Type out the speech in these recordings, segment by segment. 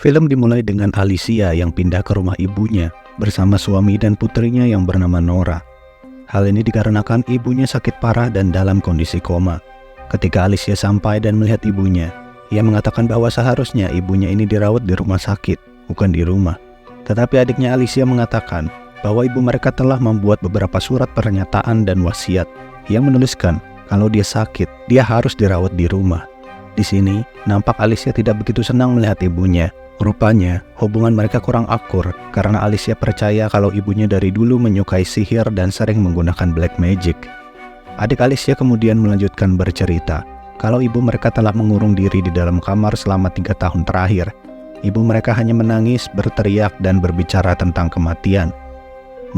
Film dimulai dengan Alicia yang pindah ke rumah ibunya bersama suami dan putrinya yang bernama Nora. Hal ini dikarenakan ibunya sakit parah dan dalam kondisi koma. Ketika Alicia sampai dan melihat ibunya, ia mengatakan bahwa seharusnya ibunya ini dirawat di rumah sakit, bukan di rumah. Tetapi adiknya Alicia mengatakan bahwa ibu mereka telah membuat beberapa surat pernyataan dan wasiat yang menuliskan kalau dia sakit, dia harus dirawat di rumah. Di sini, nampak Alicia tidak begitu senang melihat ibunya. Rupanya, hubungan mereka kurang akur karena Alicia percaya kalau ibunya dari dulu menyukai sihir dan sering menggunakan black magic. Adik Alicia kemudian melanjutkan bercerita kalau ibu mereka telah mengurung diri di dalam kamar selama 3 tahun terakhir. Ibu mereka hanya menangis, berteriak, dan berbicara tentang kematian.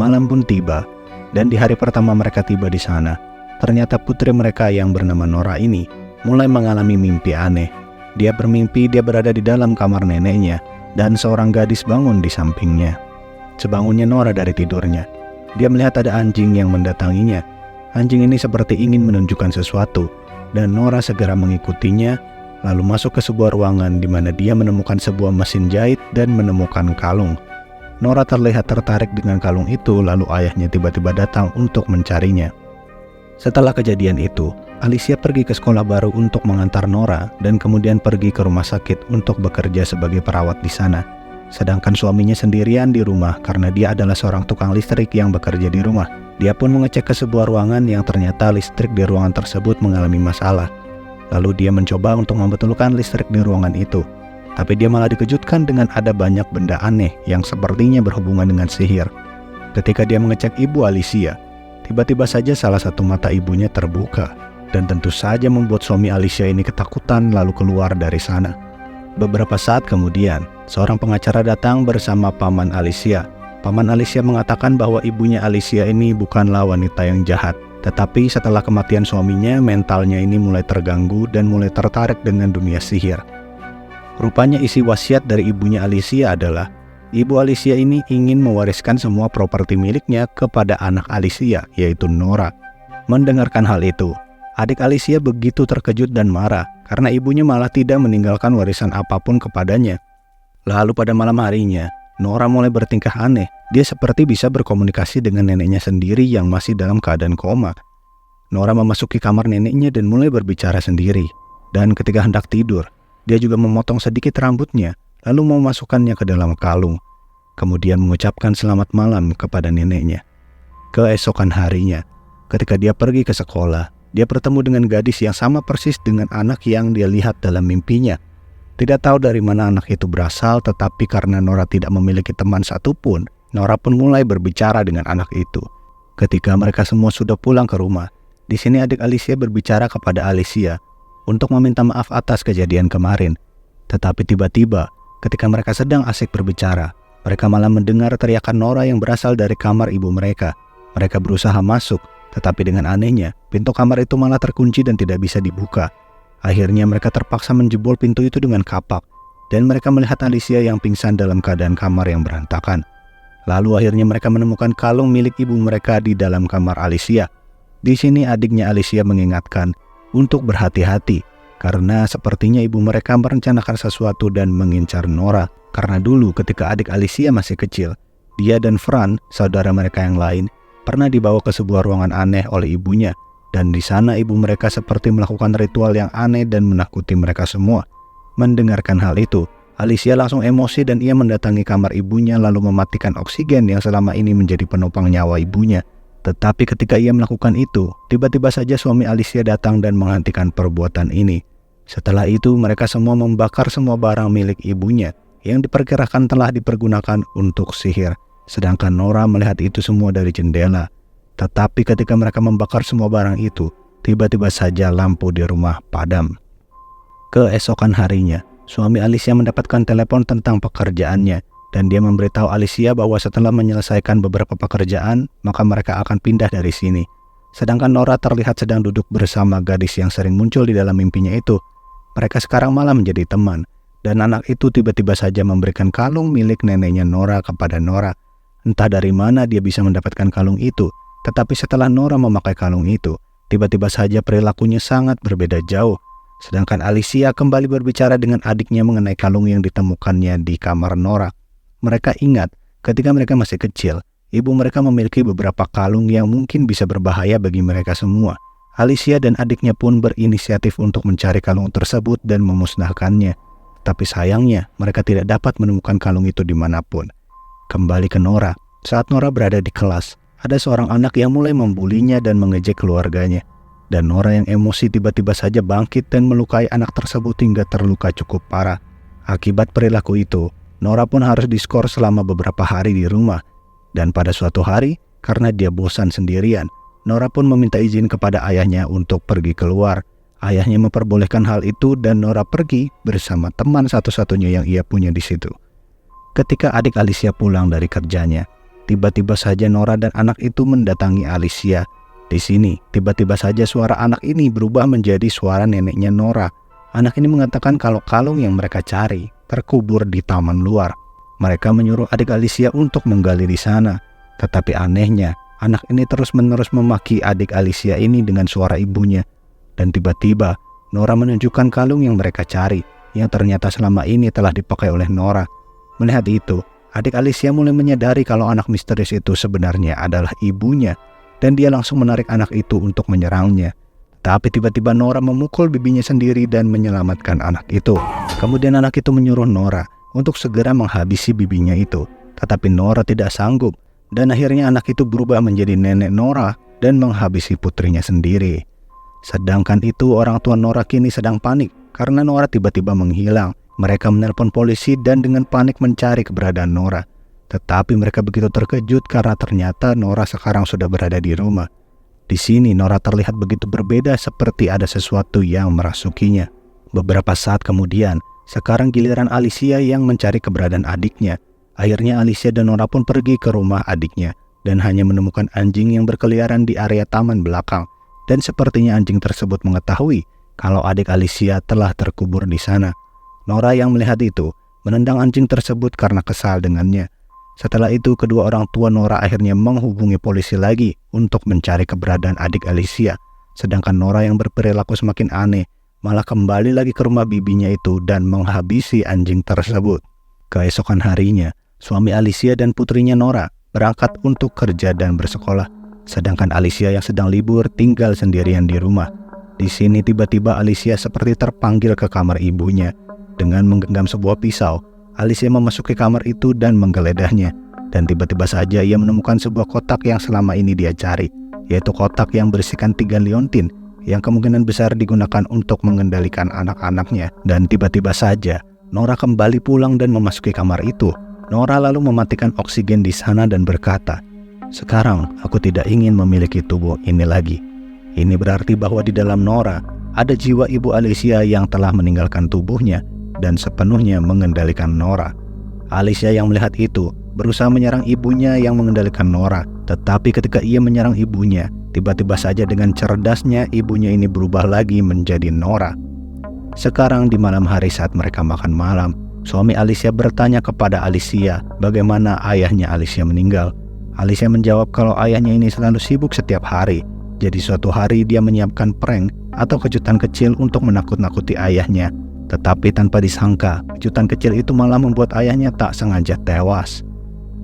Malam pun tiba, dan di hari pertama mereka tiba di sana, ternyata putri mereka yang bernama Nora ini mulai mengalami mimpi aneh. Dia bermimpi dia berada di dalam kamar neneknya dan seorang gadis bangun di sampingnya. Sebangunnya Nora dari tidurnya, dia melihat ada anjing yang mendatanginya. Anjing ini seperti ingin menunjukkan sesuatu dan Nora segera mengikutinya lalu masuk ke sebuah ruangan di mana dia menemukan sebuah mesin jahit dan menemukan kalung. Nora terlihat tertarik dengan kalung itu lalu ayahnya tiba-tiba datang untuk mencarinya. Setelah kejadian itu, Alicia pergi ke sekolah baru untuk mengantar Nora dan kemudian pergi ke rumah sakit untuk bekerja sebagai perawat di sana. Sedangkan suaminya sendirian di rumah karena dia adalah seorang tukang listrik yang bekerja di rumah. Dia pun mengecek ke sebuah ruangan yang ternyata listrik di ruangan tersebut mengalami masalah. Lalu dia mencoba untuk membetulkan listrik di ruangan itu. Tapi dia malah dikejutkan dengan ada banyak benda aneh yang sepertinya berhubungan dengan sihir. Ketika dia mengecek ibu Alicia, tiba-tiba saja salah satu mata ibunya terbuka. Dan tentu saja membuat suami Alicia ini ketakutan lalu keluar dari sana. Beberapa saat kemudian, seorang pengacara datang bersama paman Alicia. Paman Alicia mengatakan bahwa ibunya Alicia ini bukanlah wanita yang jahat. Tetapi setelah kematian suaminya, mentalnya ini mulai terganggu dan mulai tertarik dengan dunia sihir. Rupanya isi wasiat dari ibunya Alicia adalah, ibu Alicia ini ingin mewariskan semua properti miliknya kepada anak Alicia, yaitu Nora. Mendengarkan hal itu, adik Alicia begitu terkejut dan marah karena ibunya malah tidak meninggalkan warisan apapun kepadanya. Lalu pada malam harinya, Nora mulai bertingkah aneh. Dia seperti bisa berkomunikasi dengan neneknya sendiri yang masih dalam keadaan koma. Nora memasuki kamar neneknya dan mulai berbicara sendiri. Dan ketika hendak tidur, dia juga memotong sedikit rambutnya lalu memasukkannya ke dalam kalung. Kemudian mengucapkan selamat malam kepada neneknya. Keesokan harinya, ketika dia pergi ke sekolah, dia bertemu dengan gadis yang sama persis dengan anak yang dia lihat dalam mimpinya. Tidak tahu dari mana anak itu berasal, tetapi karena Nora tidak memiliki teman satupun, Nora pun mulai berbicara dengan anak itu. Ketika mereka semua sudah pulang ke rumah, di sini adik Alicia berbicara kepada Alicia untuk meminta maaf atas kejadian kemarin. Tetapi tiba-tiba, ketika mereka sedang asik berbicara, mereka malah mendengar teriakan Nora yang berasal dari kamar ibu mereka. Mereka berusaha masuk, tetapi dengan anehnya, pintu kamar itu malah terkunci dan tidak bisa dibuka. Akhirnya mereka terpaksa menjebol pintu itu dengan kapak, dan mereka melihat Alicia yang pingsan dalam keadaan kamar yang berantakan. Lalu akhirnya mereka menemukan kalung milik ibu mereka di dalam kamar Alicia. Di sini adiknya Alicia mengingatkan untuk berhati-hati, karena sepertinya ibu mereka merencanakan sesuatu dan mengincar Nora. Karena dulu ketika adik Alicia masih kecil, dia dan Fran, saudara mereka yang lain, pernah dibawa ke sebuah ruangan aneh oleh ibunya, dan di sana ibu mereka seperti melakukan ritual yang aneh dan menakuti mereka semua. Mendengarkan hal itu, Alicia langsung emosi dan ia mendatangi kamar ibunya lalu mematikan oksigen yang selama ini menjadi penopang nyawa ibunya. Tetapi ketika ia melakukan itu, tiba-tiba saja suami Alicia datang dan menghentikan perbuatan ini. Setelah itu, mereka semua membakar semua barang milik ibunya yang diperkirakan telah dipergunakan untuk sihir. Sedangkan Nora melihat itu semua dari jendela. Tetapi ketika mereka membakar semua barang itu, tiba-tiba saja lampu di rumah padam. Keesokan harinya, suami Alicia mendapatkan telepon tentang pekerjaannya, dan dia memberitahu Alicia bahwa setelah menyelesaikan beberapa pekerjaan, maka mereka akan pindah dari sini. Sedangkan Nora terlihat sedang duduk bersama gadis yang sering muncul di dalam mimpinya itu. Mereka sekarang malah menjadi teman, dan anak itu tiba-tiba saja memberikan kalung milik neneknya Nora kepada Nora. Entah dari mana dia bisa mendapatkan kalung itu, tetapi setelah Nora memakai kalung itu, tiba-tiba saja perilakunya sangat berbeda jauh. Sedangkan Alicia kembali berbicara dengan adiknya mengenai kalung yang ditemukannya di kamar Nora. Mereka ingat ketika mereka masih kecil, ibu mereka memiliki beberapa kalung yang mungkin bisa berbahaya bagi mereka semua. Alicia dan adiknya pun berinisiatif untuk mencari kalung tersebut dan memusnahkannya. Tapi sayangnya, mereka tidak dapat menemukan kalung itu dimanapun. Kembali ke Nora. Saat Nora berada di kelas, ada seorang anak yang mulai membulinya dan mengejek keluarganya. Dan Nora yang emosi tiba-tiba saja bangkit dan melukai anak tersebut hingga terluka cukup parah. Akibat perilaku itu, Nora pun harus diskor selama beberapa hari di rumah. Dan pada suatu hari, karena dia bosan sendirian, Nora pun meminta izin kepada ayahnya untuk pergi keluar. Ayahnya memperbolehkan hal itu dan Nora pergi bersama teman satu-satunya yang ia punya di situ. Ketika adik Alicia pulang dari kerjanya, tiba-tiba saja Nora dan anak itu mendatangi Alicia. Di sini, tiba-tiba saja suara anak ini berubah menjadi suara neneknya Nora. Anak ini mengatakan kalau kalung yang mereka cari terkubur di taman luar. Mereka menyuruh adik Alicia untuk menggali di sana. Tetapi anehnya, anak ini terus-menerus memaki adik Alicia ini dengan suara ibunya. Dan tiba-tiba, Nora menunjukkan kalung yang mereka cari, yang ternyata selama ini telah dipakai oleh Nora. Melihat itu, adik Alicia mulai menyadari kalau anak misterius itu sebenarnya adalah ibunya. Dan dia langsung menarik anak itu untuk menyerangnya. Tapi tiba-tiba Nora memukul bibinya sendiri dan menyelamatkan anak itu. Kemudian anak itu menyuruh Nora untuk segera menghabisi bibinya itu. Tetapi Nora tidak sanggup. Dan akhirnya anak itu berubah menjadi nenek Nora dan menghabisi putrinya sendiri. Sedangkan itu orang tua Nora kini sedang panik karena Nora tiba-tiba menghilang. Mereka menelpon polisi dan dengan panik mencari keberadaan Nora. Tetapi mereka begitu terkejut karena ternyata Nora sekarang sudah berada di rumah. Di sini Nora terlihat begitu berbeda seperti ada sesuatu yang merasukinya. Beberapa saat kemudian, sekarang giliran Alicia yang mencari keberadaan adiknya. Akhirnya Alicia dan Nora pun pergi ke rumah adiknya dan hanya menemukan anjing yang berkeliaran di area taman belakang. Dan sepertinya anjing tersebut mengetahui kalau adik Alicia telah terkubur di sana. Nora yang melihat itu menendang anjing tersebut karena kesal dengannya. Setelah itu, kedua orang tua Nora akhirnya menghubungi polisi lagi untuk mencari keberadaan adik Alicia. Sedangkan Nora yang berperilaku semakin aneh, malah kembali lagi ke rumah bibinya itu dan menghabisi anjing tersebut. Keesokan harinya, suami Alicia dan putrinya Nora berangkat untuk kerja dan bersekolah. Sedangkan Alicia yang sedang libur tinggal sendirian di rumah. Di sini tiba-tiba Alicia seperti terpanggil ke kamar ibunya. Dengan menggenggam sebuah pisau, Alicia memasuki kamar itu dan menggeledahnya. Dan tiba-tiba saja ia menemukan sebuah kotak yang selama ini dia cari, yaitu kotak yang berisikan 3 liontin yang kemungkinan besar digunakan untuk mengendalikan anak-anaknya. Dan tiba-tiba saja Nora kembali pulang dan memasuki kamar itu. Nora lalu mematikan oksigen di sana dan berkata, "Sekarang aku tidak ingin memiliki tubuh ini lagi." Ini berarti bahwa di dalam Nora ada jiwa ibu Alicia yang telah meninggalkan tubuhnya dan sepenuhnya mengendalikan Nora. Alicia yang melihat itu berusaha menyerang ibunya yang mengendalikan Nora. Tetapi ketika ia menyerang ibunya, tiba-tiba saja dengan cerdasnya ibunya ini berubah lagi menjadi Nora. Sekarang di malam hari saat mereka makan malam, suami Alicia bertanya kepada Alicia bagaimana ayahnya Alicia meninggal. Alicia menjawab kalau ayahnya ini selalu sibuk setiap hari. Jadi suatu hari dia menyiapkan prank atau kejutan kecil untuk menakut-nakuti ayahnya. Tetapi tanpa disangka, kejutan kecil itu malah membuat ayahnya tak sengaja tewas.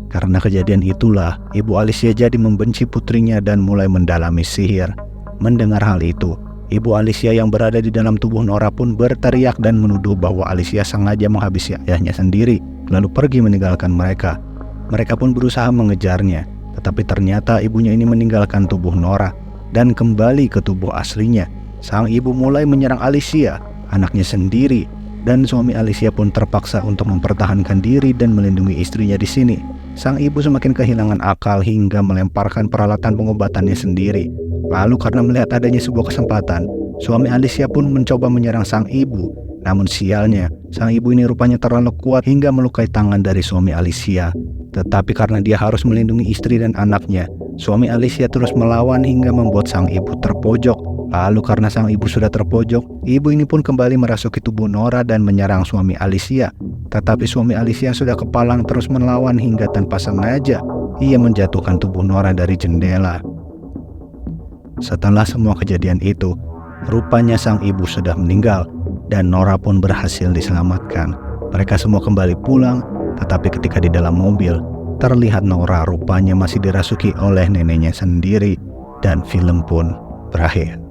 Karena kejadian itulah, ibu Alicia jadi membenci putrinya dan mulai mendalami sihir. Mendengar hal itu, ibu Alicia yang berada di dalam tubuh Nora pun berteriak dan menuduh bahwa Alicia sengaja menghabisi ayahnya sendiri, lalu pergi meninggalkan mereka. Mereka pun berusaha mengejarnya, tetapi ternyata ibunya ini meninggalkan tubuh Nora dan kembali ke tubuh aslinya. Sang ibu mulai menyerang Alicia, anaknya sendiri, dan suami Alicia pun terpaksa untuk mempertahankan diri dan melindungi istrinya di sini. Sang ibu semakin kehilangan akal hingga melemparkan peralatan pengobatannya sendiri. Lalu karena melihat adanya sebuah kesempatan, suami Alicia pun mencoba menyerang sang ibu. Namun sialnya, sang ibu ini rupanya terlalu kuat hingga melukai tangan dari suami Alicia. Tetapi karena dia harus melindungi istri dan anaknya, suami Alicia terus melawan hingga membuat sang ibu terpojok. Lalu karena sang ibu sudah terpojok, ibu ini pun kembali merasuki tubuh Nora dan menyerang suami Alicia. Tetapi suami Alicia sudah kepalang terus melawan hingga tanpa sengaja ia menjatuhkan tubuh Nora dari jendela. Setelah semua kejadian itu, Rupanya sang ibu sudah meninggal dan Nora pun berhasil diselamatkan. Mereka semua kembali pulang, tetapi ketika di dalam mobil, terlihat Nora rupanya masih dirasuki oleh neneknya sendiri dan film pun berakhir.